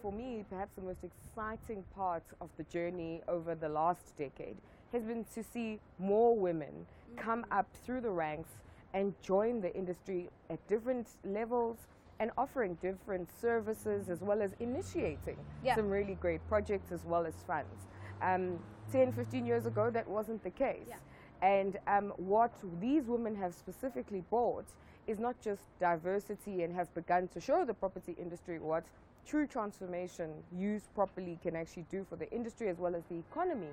For me, perhaps the most exciting part of the journey over the last decade has been to see more women come up through the ranks and join the industry at different levels and offering different services as well as initiating some really great projects as well as funds. 10, 15 years ago, that wasn't the case. And what these women have specifically brought is not just diversity and have begun to show the property industry what true transformation used properly can actually do for the industry as well as the economy.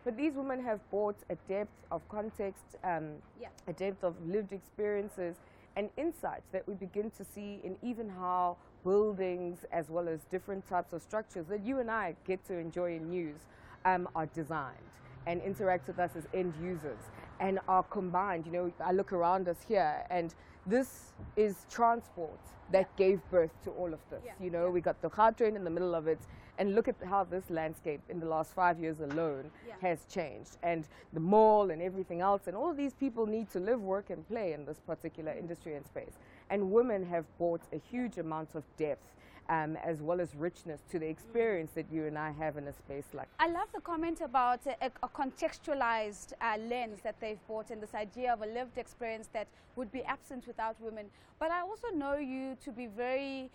But these women have brought a depth of context, a depth of lived experiences and insights that we begin to see in even how buildings as well as different types of structures that you and I get to enjoy and use are designed and interact with us as end users and are combined. You know, I look around us here and this is transport that gave birth to all of this. You know, we got the car train in the middle of it, and look at how this landscape in the last 5 years alone has changed, and the mall and everything else, and all of these people need to live, work and play in this particular industry and space. And women have brought a huge amount of depth as well as richness to the experience that you and I have in a space like this. I love the comment about a contextualized lens that they've brought in, this idea of a lived experience that would be absent without women. But I also know you to be very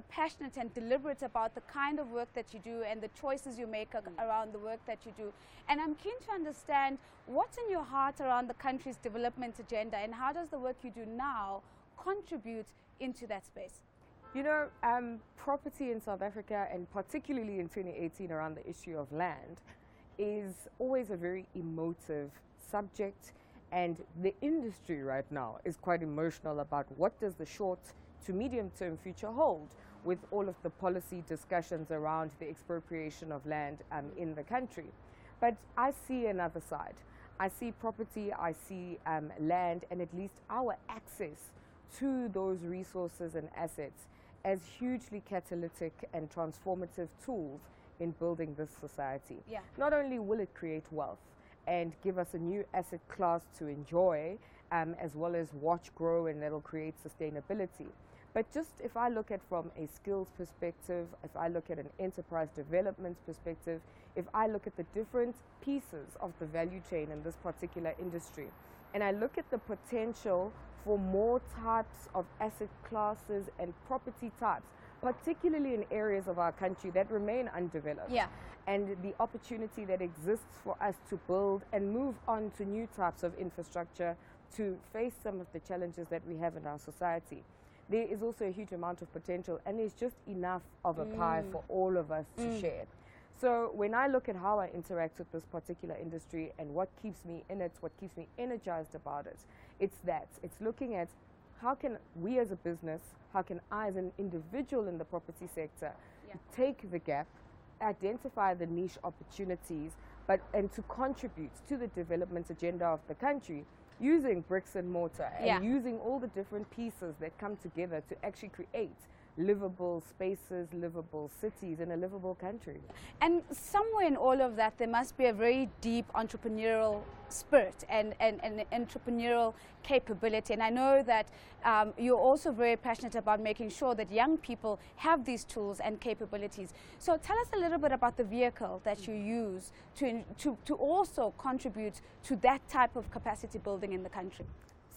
passionate and deliberate about the kind of work that you do and the choices you make around the work that you do. And I'm keen to understand what's in your heart around the country's development agenda, and how does the work you do now contribute into that space? You know, property in South Africa, and particularly in 2018 around the issue of land, is always a very emotive subject, and the industry right now is quite emotional about what does the short to medium term future hold with all of the policy discussions around the expropriation of land in the country. But I see another side. I see property, I see land, and at least our access to those resources and assets as hugely catalytic and transformative tools in building this society. Not only will it create wealth and give us a new asset class to enjoy, as well as watch grow, and that'll create sustainability. But just if I look at from a skills perspective, if I look at an enterprise development perspective, if I look at the different pieces of the value chain in this particular industry, and I look at the potential for more types of asset classes and property types, particularly in areas of our country that remain undeveloped, and the opportunity that exists for us to build and move on to new types of infrastructure to face some of the challenges that we have in our society. There is also a huge amount of potential, and there's just enough of a pie for all of us to share. So when I look at how I interact with this particular industry and what keeps me in it, what keeps me energized about it, it's that. It's looking at how can we as a business, how can I as an individual in the property sector take the gap, identify the niche opportunities, and to contribute to the development agenda of the country using bricks and mortar and using all the different pieces that come together to actually create livable spaces, livable cities, and a livable country. And somewhere in all of that, there must be a very deep entrepreneurial spirit and entrepreneurial capability. And I know that you're also very passionate about making sure that young people have these tools and capabilities. So tell us a little bit about the vehicle that you use to also contribute to that type of capacity building in the country.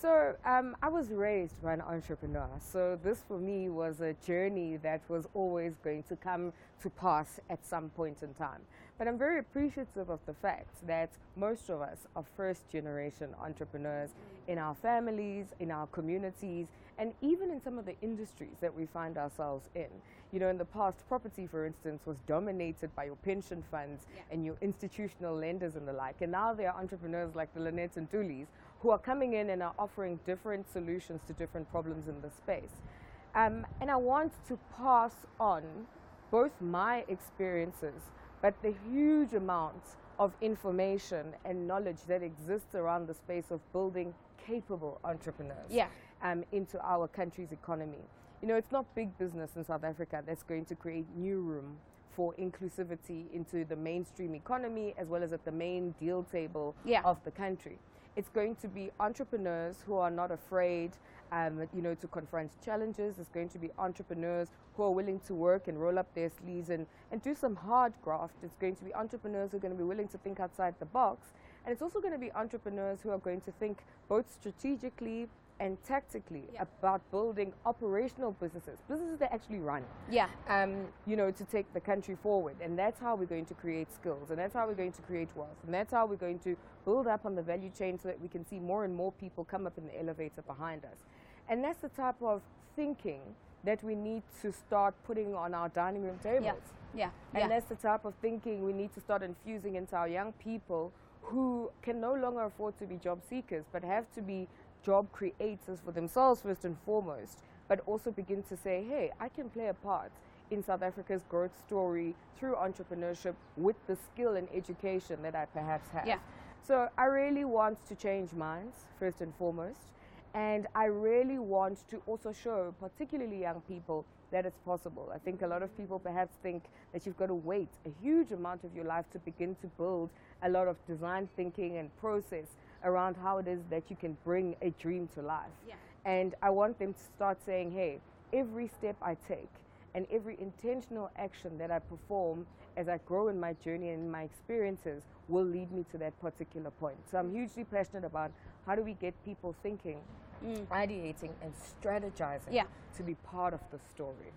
So I was raised by an entrepreneur, so this for me was a journey that was always going to come to pass at some point in time. But I'm very appreciative of the fact that most of us are first-generation entrepreneurs in our families, in our communities, and even in some of the industries that we find ourselves in. You know, in the past, property, for instance, was dominated by your pension funds and your institutional lenders and the like. And now there are entrepreneurs like the Lynette Ntulis who are coming in and are offering different solutions to different problems in the space. And I want to pass on both my experiences, but the huge amounts of information and knowledge that exists around the space of building capable entrepreneurs into our country's economy. You know, it's not big business in South Africa that's going to create new room for inclusivity into the mainstream economy as well as at the main deal table of the country. It's going to be entrepreneurs who are not afraid, you know, to confront challenges. It's going to be entrepreneurs who are willing to work and roll up their sleeves and do some hard graft. It's going to be entrepreneurs who are going to be willing to think outside the box. And it's also going to be entrepreneurs who are going to think both strategically and tactically about building operational businesses that actually run, you know, to take the country forward. And that's how we're going to create skills, and that's how we're going to create wealth, and that's how we're going to build up on the value chain so that we can see more and more people come up in the elevator behind us. And that's the type of thinking that we need to start putting on our dining room tables. And that's the type of thinking we need to start infusing into our young people who can no longer afford to be job seekers, but have to be job creators for themselves first and foremost, but also begin to say, hey, I can play a part in South Africa's growth story through entrepreneurship with the skill and education that I perhaps have. So I really want to change minds first and foremost, and I really want to also show particularly young people that it's possible. I think a lot of people perhaps think that you've got to wait a huge amount of your life to begin to build a lot of design thinking and process around how it is that you can bring a dream to life. And I want them to start saying, hey, every step I take and every intentional action that I perform as I grow in my journey and in my experiences will lead me to that particular point. So I'm hugely passionate about how do we get people thinking, ideating and strategizing to be part of the story.